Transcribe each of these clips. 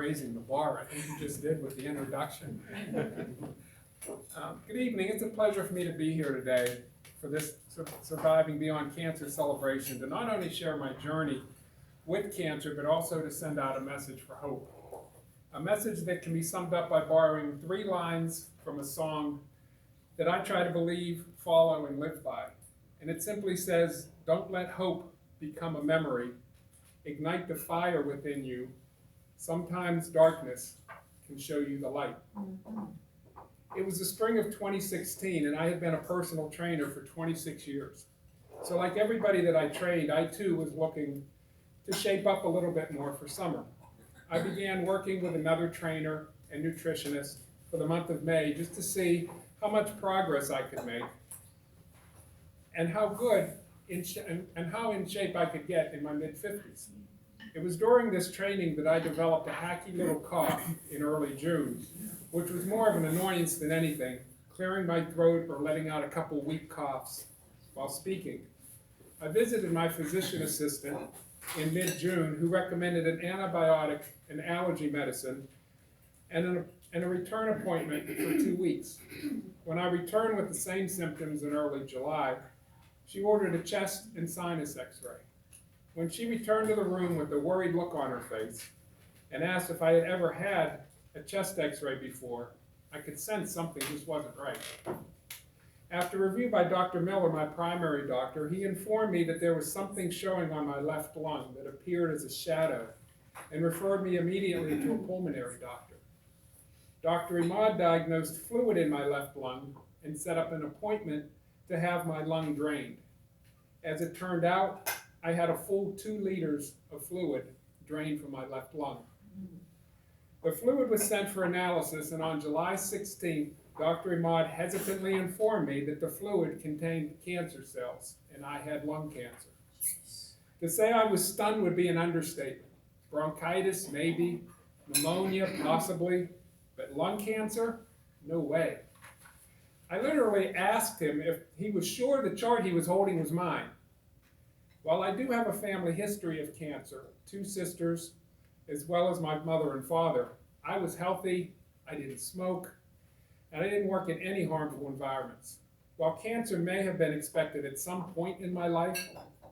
raising the bar. I think you just did with the introduction. Good evening. It's a pleasure for me to be here today for this Surviving Beyond Cancer celebration, to not only share my journey with cancer, but also to send out a message for hope. A message that can be summed up by borrowing 3 lines from a song that I try to believe, follow, and live by. And it simply says, don't let hope become a memory. Ignite the fire within you. Sometimes darkness can show you the light. It was the spring of 2016, and I had been a personal trainer for 26 years. So like everybody that I trained, I too was looking to shape up a little bit more for summer. I began working with another trainer and nutritionist for the month of May just to see how much progress I could make and how good and how in shape I could get in my mid-50s. It was during this training that I developed a hacky little cough in early June, which was more of an annoyance than anything, clearing my throat or letting out a couple weak coughs while speaking. I visited my physician assistant in mid-June, who recommended an antibiotic and allergy medicine and a return appointment for 2 weeks. When I returned with the same symptoms in early July, she ordered a chest and sinus x-ray. When she returned to the room with a worried look on her face and asked if I had ever had a chest x-ray before, I could sense something just wasn't right. After review by Dr. Miller, my primary doctor, he informed me that there was something showing on my left lung that appeared as a shadow and referred me immediately to a pulmonary doctor. Dr. Imad diagnosed fluid in my left lung and set up an appointment to have my lung drained. As it turned out, I had a full 2 liters of fluid drained from my left lung. The fluid was sent for analysis, and on July 16th, Dr. Imad hesitantly informed me that the fluid contained cancer cells, and I had lung cancer. To say I was stunned would be an understatement. Bronchitis, maybe. Pneumonia, possibly. But lung cancer? No way. I literally asked him if he was sure the chart he was holding was mine. While I do have a family history of cancer, 2 sisters, as well as my mother and father, I was healthy, I didn't smoke, and I didn't work in any harmful environments. While cancer may have been expected at some point in my life,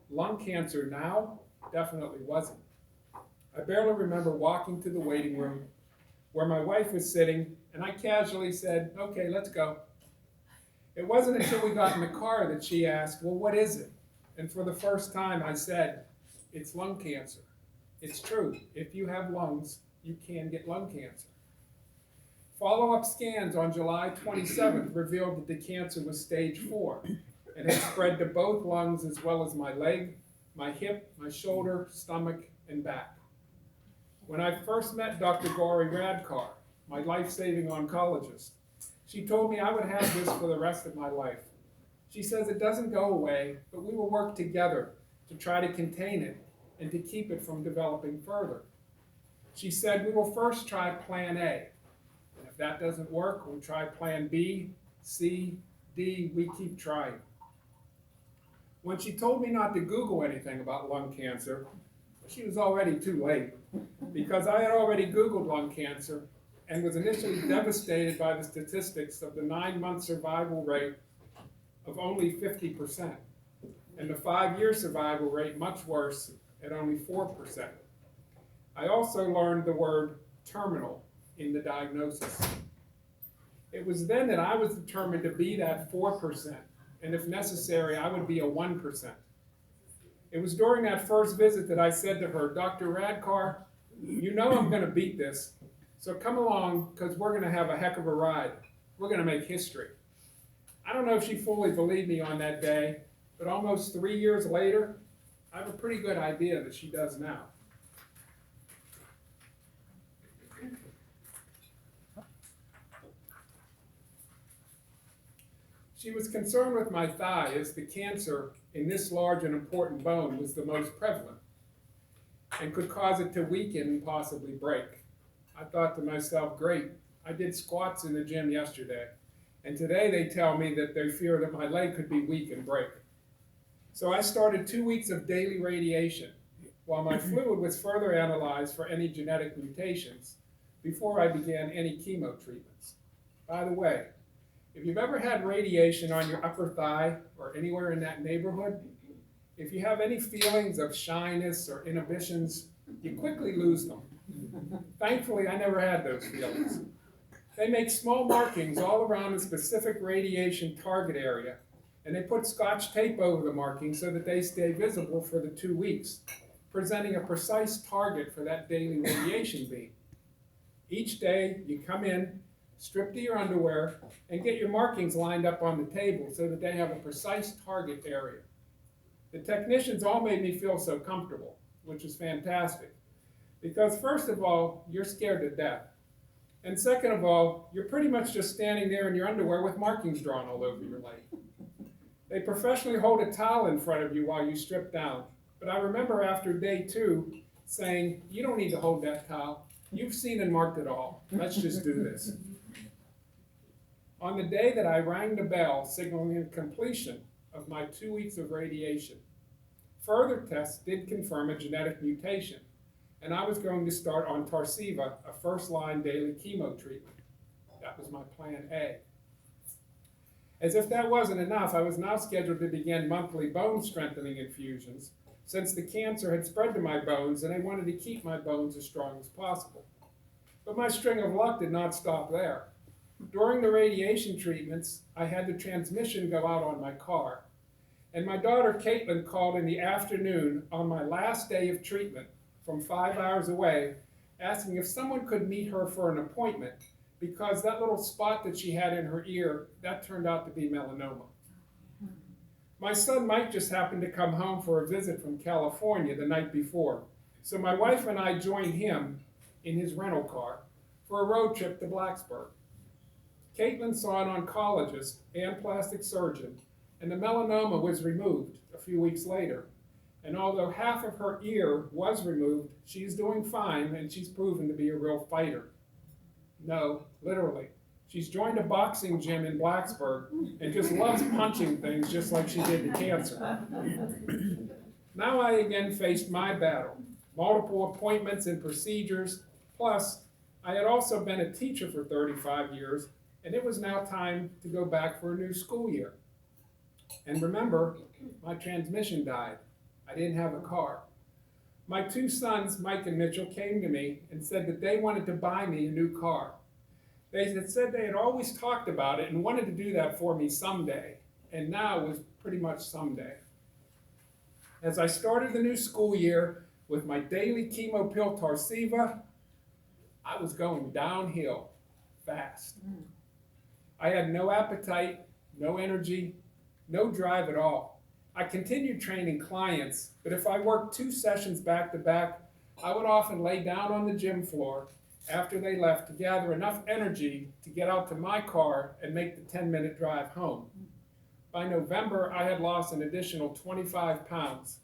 lung cancer now definitely wasn't. I barely remember walking to the waiting room where my wife was sitting, and I casually said, "Okay, let's go." It wasn't until we got in the car that she asked, "Well, what is it?" And for the first time I said, "It's lung cancer." It's true. If you have lungs, you can get lung cancer. Follow-up scans on July 27th revealed that the cancer was stage 4 and had spread to both lungs as well as my leg, my hip, my shoulder, stomach, and back. When I first met Dr. Gauri Radkar, my life-saving oncologist, she told me I would have this for the rest of my life. She says it doesn't go away, but we will work together to try to contain it and to keep it from developing further. She said we will first try plan A. And if that doesn't work, we'll try plan B, C, D, we keep trying. When she told me not to Google anything about lung cancer, she was already too late, because I had already Googled lung cancer and was initially devastated by the statistics of the 9-month survival rate of only 50%, and the 5-year survival rate much worse at only 4%. I also learned the word terminal in the diagnosis. It was then that I was determined to be that 4%, and if necessary, I would be a 1%. It was during that first visit that I said to her, "Dr. Radkar, you know I'm going to beat this, so come along because we're going to have a heck of a ride. We're going to make history." I don't know if she fully believed me on that day, but almost 3 years later, I have a pretty good idea that she does now. She was concerned with my thigh, as the cancer in this large and important bone was the most prevalent and could cause it to weaken and possibly break. I thought to myself, great, I did squats in the gym yesterday, and today they tell me that they fear that my leg could be weak and break. So I started 2 weeks of daily radiation. While my fluid was further analyzed for any genetic mutations, before I began any chemo treatments. By the way, if you've ever had radiation on your upper thigh or anywhere in that neighborhood, if you have any feelings of shyness or inhibitions, you quickly lose them. Thankfully, I never had those feelings. They make small markings all around a specific radiation target area, and they put Scotch tape over the markings so that they stay visible for the 2 weeks, presenting a precise target for that daily radiation beam. Each day, you come in, strip to your underwear, and get your markings lined up on the table so that they have a precise target area. The technicians all made me feel so comfortable, which is fantastic, because first of all, you're scared to death. And second of all, you're pretty much just standing there in your underwear with markings drawn all over your leg. They professionally hold a towel in front of you while you strip down. But I remember after day 2 saying, you don't need to hold that towel. You've seen and marked it all. Let's just do this. On the day that I rang the bell signaling the completion of my 2 weeks of radiation, further tests did confirm a genetic mutation, and I was going to start on Tarceva, a first-line daily chemo treatment. That was my plan A. As if that wasn't enough, I was now scheduled to begin monthly bone strengthening infusions, since the cancer had spread to my bones and they wanted to keep my bones as strong as possible. But my string of luck did not stop there. During the radiation treatments, I had the transmission go out on my car, and my daughter Caitlin called in the afternoon on my last day of treatment from 5 hours away, asking if someone could meet her for an appointment because that little spot that she had in her ear, that turned out to be melanoma. My son Mike just happened to come home for a visit from California the night before, so my wife and I joined him in his rental car for a road trip to Blacksburg. Caitlin saw an oncologist and plastic surgeon, and the melanoma was removed a few weeks later. And although half of her ear was removed, she's doing fine, and she's proven to be a real fighter. No, literally. She's joined a boxing gym in Blacksburg and just loves punching things just like she did the cancer. Now I again faced my battle, multiple appointments and procedures, plus I had also been a teacher for 35 years, and it was now time to go back for a new school year. And remember, my transmission died. I didn't have a car. My 2 sons, Mike and Mitchell, came to me and said that they wanted to buy me a new car. They had said they had always talked about it and wanted to do that for me someday, and now was pretty much someday. As I started the new school year with my daily chemo pill Tarceva, I was going downhill fast. I had no appetite, no energy, no drive at all. I continued training clients, but if I worked 2 sessions back to back, I would often lay down on the gym floor after they left to gather enough energy to get out to my car and make the 10-minute drive home. By November, I had lost an additional 25 pounds.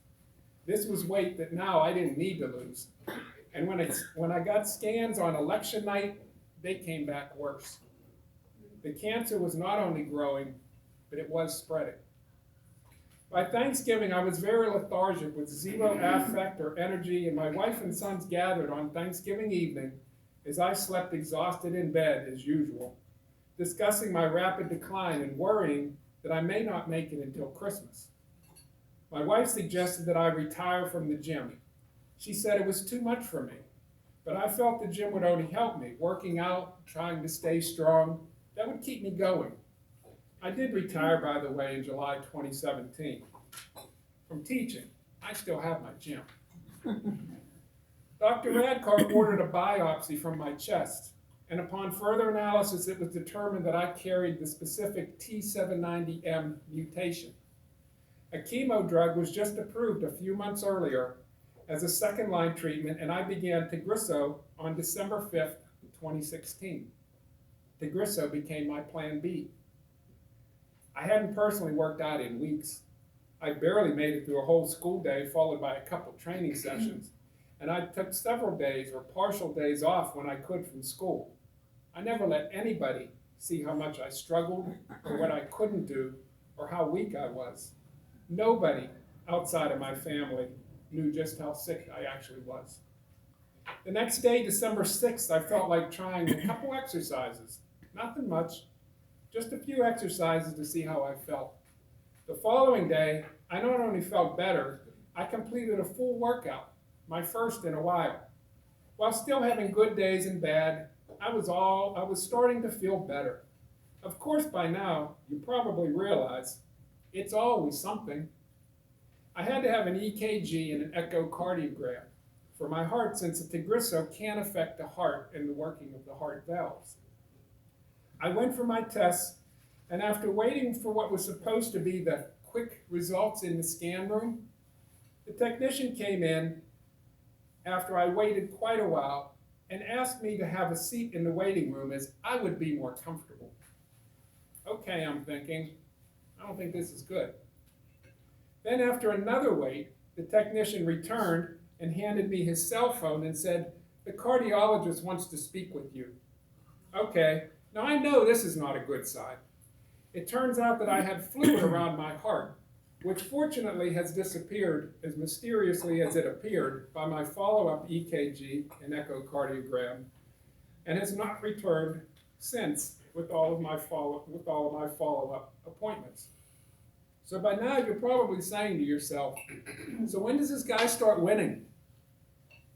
This was weight that now I didn't need to lose. And when I got scans on election night, they came back worse. The cancer was not only growing, but it was spreading. By Thanksgiving, I was very lethargic with zero affect or energy, and my wife and sons gathered on Thanksgiving evening as I slept exhausted in bed as usual, discussing my rapid decline and worrying that I may not make it until Christmas. My wife suggested that I retire from the gym. She said it was too much for me, but I felt the gym would only help me, working out, trying to stay strong. That would keep me going. I did retire, by the way, in July 2017. From teaching, I still have my gym. Dr. Radkar ordered a biopsy from my chest, and upon further analysis, it was determined that I carried the specific T790M mutation. A chemo drug was just approved a few months earlier as a second-line treatment, and I began Tagrisso on December 5th, 2016. Tagrisso became my plan B. I hadn't personally worked out in weeks. I barely made it through a whole school day, followed by a couple training sessions, and I took several days or partial days off when I could from school. I never let anybody see how much I struggled or what I couldn't do or how weak I was. Nobody outside of my family knew just how sick I actually was. The next day, December 6th, I felt like trying a couple exercises. Nothing much, just a few exercises to see how I felt. The following day, I not only felt better, I completed a full workout, my first in a while. While still having good days and bad, I was starting to feel better. Of course, by now, you probably realize it's always something. I had to have an EKG and an echocardiogram for my heart, since a Tagrisso can affect the heart and the working of the heart valves. I went for my tests, and after waiting for what was supposed to be the quick results in the scan room, the technician came in after I waited quite a while and asked me to have a seat in the waiting room as I would be more comfortable. Okay, I'm thinking, I don't think this is good. Then after another wait, the technician returned and handed me his cell phone and said, "The cardiologist wants to speak with you." Okay, now I know this is not a good sign. It turns out that I had fluid around my heart, which fortunately has disappeared as mysteriously as it appeared by my follow-up EKG and echocardiogram, and has not returned since with all of my follow-up appointments. So by now you're probably saying to yourself, so when does this guy start winning?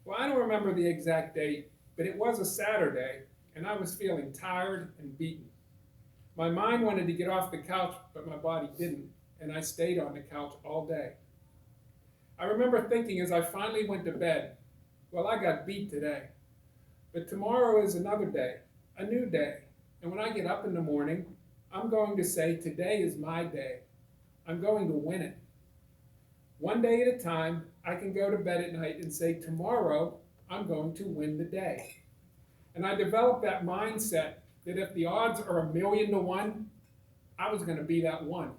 Well, I don't remember the exact date, but it was a Saturday, and I was feeling tired and beaten. My mind wanted to get off the couch, but my body didn't, and I stayed on the couch all day. I remember thinking as I finally went to bed, well, I got beat today, but tomorrow is another day, a new day, and when I get up in the morning, I'm going to say, today is my day. I'm going to win it. One day at a time, I can go to bed at night and say, tomorrow, I'm going to win the day. And I developed that mindset that if the odds are 1,000,000 to 1, I was going to be that one.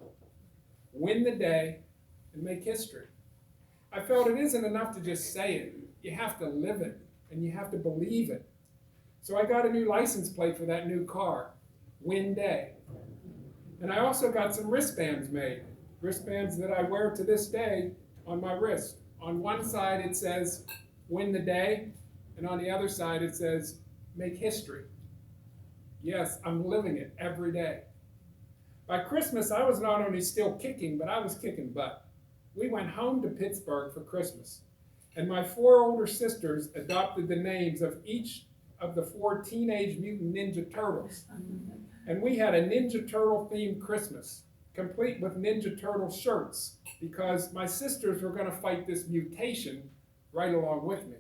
Win the day and make history. I felt it isn't enough to just say it. You have to live it, and you have to believe it. So I got a new license plate for that new car, Win Day. And I also got some wristbands made, wristbands that I wear to this day on my wrist. On one side it says, win the day, and on the other side it says, make history. Yes, I'm living it every day. By Christmas, I was not only still kicking, but I was kicking butt. We went home to Pittsburgh for Christmas, and my 4 older sisters adopted the names of each of the 4 Teenage Mutant Ninja Turtles. And we had a Ninja Turtle themed Christmas, complete with Ninja Turtle shirts, because my sisters were going to fight this mutation right along with me.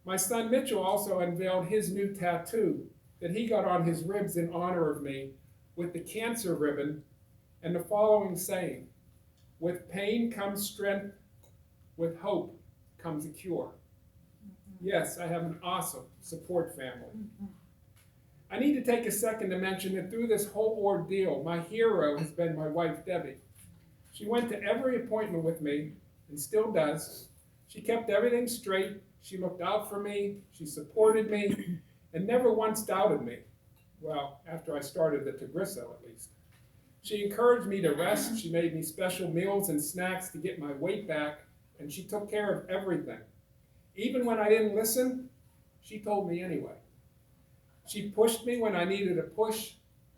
My son Mitchell also unveiled his new tattoo that he got on his ribs in honor of me, with the cancer ribbon and the following saying, with pain comes strength, with hope comes a cure. Yes, I have an awesome support family. I need to take a second to mention that through this whole ordeal, my hero has been my wife, Debbie. She went to every appointment with me, and still does. She kept everything straight. She looked out for me. She supported me, and never once doubted me. Well, after I started the Tagrisso, at least. She encouraged me to rest. She made me special meals and snacks to get my weight back, and she took care of everything. Even when I didn't listen, she told me anyway. She pushed me when I needed a push,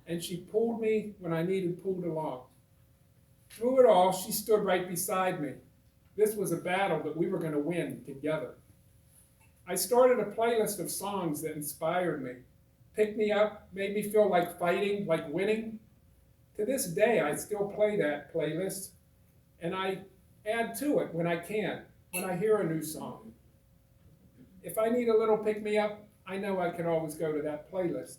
and she pulled me when I needed pulled along. Through it all, she stood right beside me. This was a battle that we were going to win together. I started a playlist of songs that inspired me. Picked me up, made me feel like fighting, like winning. To this day, I still play that playlist, and I add to it when I can, when I hear a new song. If I need a little pick-me-up, I know I can always go to that playlist.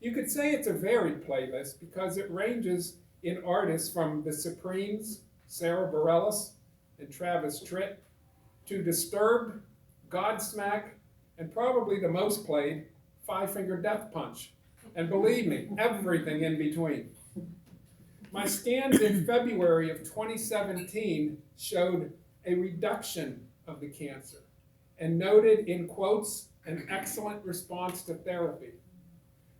You could say it's a varied playlist because it ranges in artists from the Supremes, Sarah Bareilles, and Travis Tritt, to Disturbed, Godsmack, and probably the most played, Five Finger Death Punch. And believe me, everything in between. My scans in February of 2017 showed a reduction of the cancer and noted in quotes an excellent response to therapy.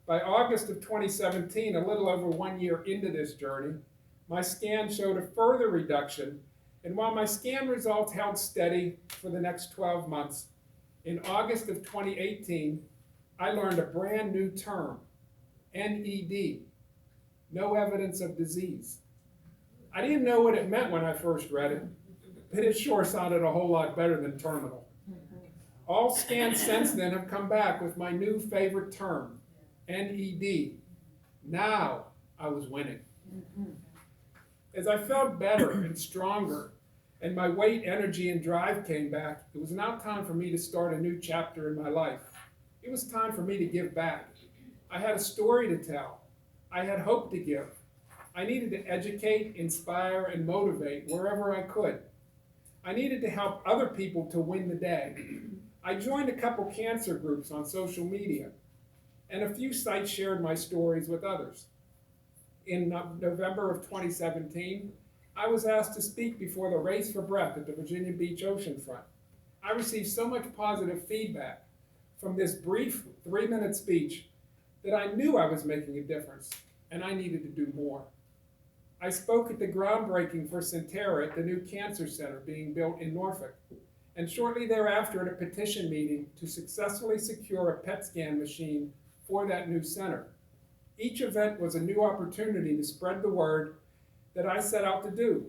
By August of 2017, a little over 1 year into this journey, my scan showed a further reduction, and while my scan results held steady for the next 12 months, In August of 2018, I learned a brand new term, NED, no evidence of disease. I didn't know what it meant when I first read it, but it sure sounded a whole lot better than terminal. All scans since then have come back with my new favorite term, NED. Now I was winning. As I felt better and stronger, and my weight, energy, and drive came back, it was now time for me to start a new chapter in my life. It was time for me to give back. I had a story to tell. I had hope to give. I needed to educate, inspire, and motivate wherever I could. I needed to help other people to win the day. I joined a couple cancer groups on social media, and a few sites shared my stories with others. In November of 2017, I was asked to speak before the Race for Breath at the Virginia Beach oceanfront. I received so much positive feedback from this brief 3-minute speech that I knew I was making a difference, and I needed to do more. I spoke at the groundbreaking for Centera at the new cancer center being built in Norfolk, and shortly thereafter at a petition meeting to successfully secure a PET scan machine for that new center. Each event was a new opportunity to spread the word that I set out to do,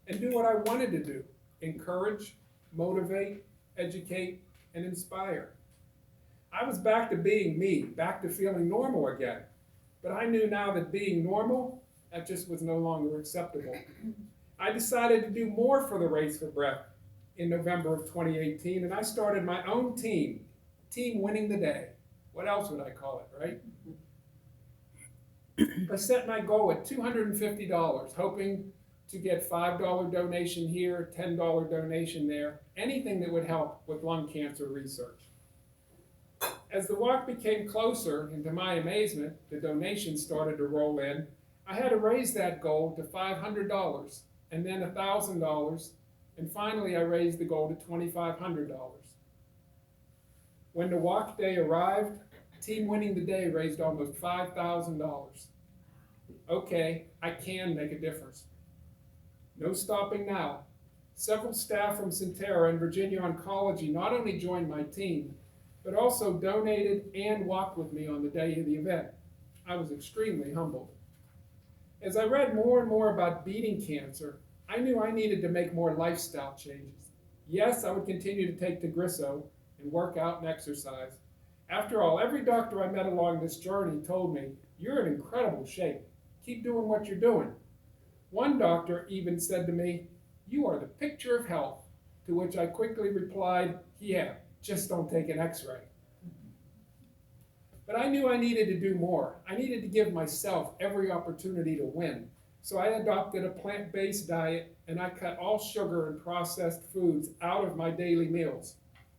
and do what I wanted to do: encourage, motivate, educate, and inspire. I was back to being me, back to feeling normal again, but I knew now that being normal, that just was no longer acceptable. I decided to do more for the Race for Breath in November of 2018, and I started my own team, Team Winning the Day. What else would I call it, right? I set my goal at $250, hoping to get $5 donation here, $10 donation there, anything that would help with lung cancer research. As the walk became closer, and to my amazement, the donations started to roll in, I had to raise that goal to $500, and then $1,000, and finally I raised the goal to $2,500. When the walk day arrived, Team Winning the Day raised almost $5,000. Okay, I can make a difference. No stopping now. Several staff from Centera and Virginia Oncology not only joined my team, but also donated and walked with me on the day of the event. I was extremely humbled. As I read more and more about beating cancer, I knew I needed to make more lifestyle changes. Yes, I would continue to take Tagrisso and work out and exercise. After all, every doctor I met along this journey told me, "You're in incredible shape. Keep doing what you're doing." One doctor even said to me, "You are the picture of health," to which I quickly replied, "Yeah, just don't take an x-ray." But I knew I needed to do more. I needed to give myself every opportunity to win. So I adopted a plant-based diet, and I cut all sugar and processed foods out of my daily meals.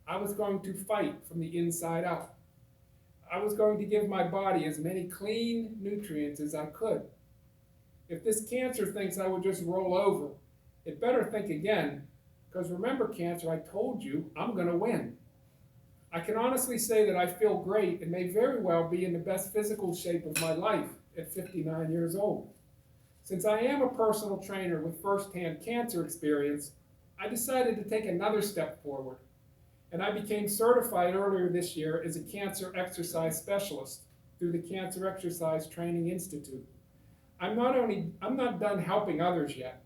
I was going to fight from the inside out. I was going to give my body as many clean nutrients as I could. If this cancer thinks I would just roll over, it better think again, because remember, cancer, I told you I'm going to win. I can honestly say that I feel great and may very well be in the best physical shape of my life at 59 years old. Since I am a personal trainer with firsthand cancer experience, I decided to take another step forward, and I became certified earlier this year as a cancer exercise specialist through the Cancer Exercise Training Institute. I'm not done helping others yet.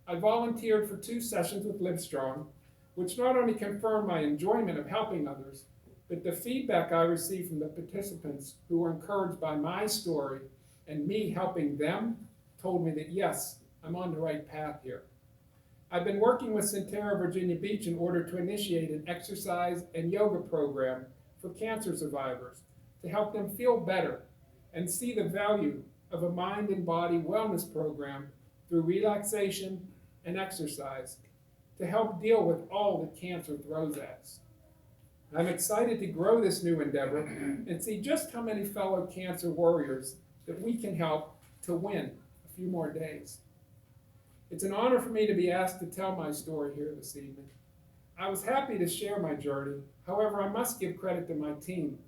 I volunteered for 2 sessions with Livestrong, which not only confirmed my enjoyment of helping others, but the feedback I received from the participants who were encouraged by my story and me helping them told me that yes, I'm on the right path here. I've been working with Centera Virginia Beach in order to initiate an exercise and yoga program for cancer survivors to help them feel better and see the value of a mind and body wellness program through relaxation and exercise to help deal with all that cancer throws at us. I'm excited to grow this new endeavor and see just how many fellow cancer warriors that we can help to win a few more days. It's an honor for me to be asked to tell my story here this evening. I was happy to share my journey. However, I must give credit to my team,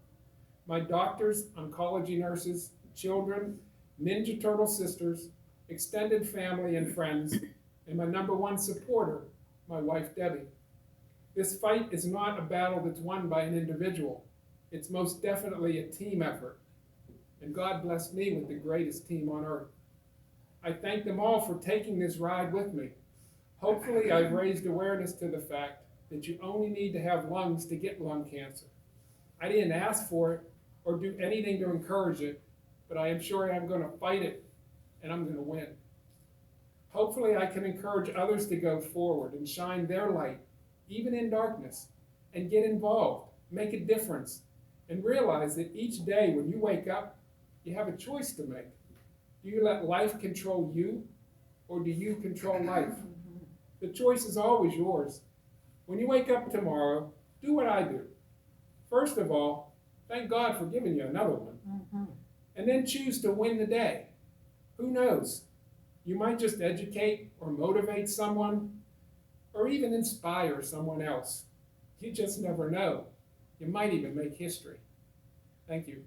my doctors, oncology nurses, children, Ninja Turtle sisters, extended family and friends, and my #1 supporter, my wife, Debbie. This fight is not a battle that's won by an individual. It's most definitely a team effort. And God blessed me with the greatest team on earth. I thank them all for taking this ride with me. Hopefully, I've raised awareness to the fact that you only need to have lungs to get lung cancer. I didn't ask for it or do anything to encourage it, but I am sure I'm going to fight it, and I'm going to win. Hopefully, I can encourage others to go forward and shine their light, even in darkness, and get involved, make a difference, and realize that each day when you wake up, you have a choice to make. Do you let life control you, or do you control life? The choice is always yours. When you wake up tomorrow, do what I do. First of all, thank God for giving you another one. And then choose to win the day. Who knows? You might just educate or motivate someone, or even inspire someone else. You just never know. You might even make history. Thank you.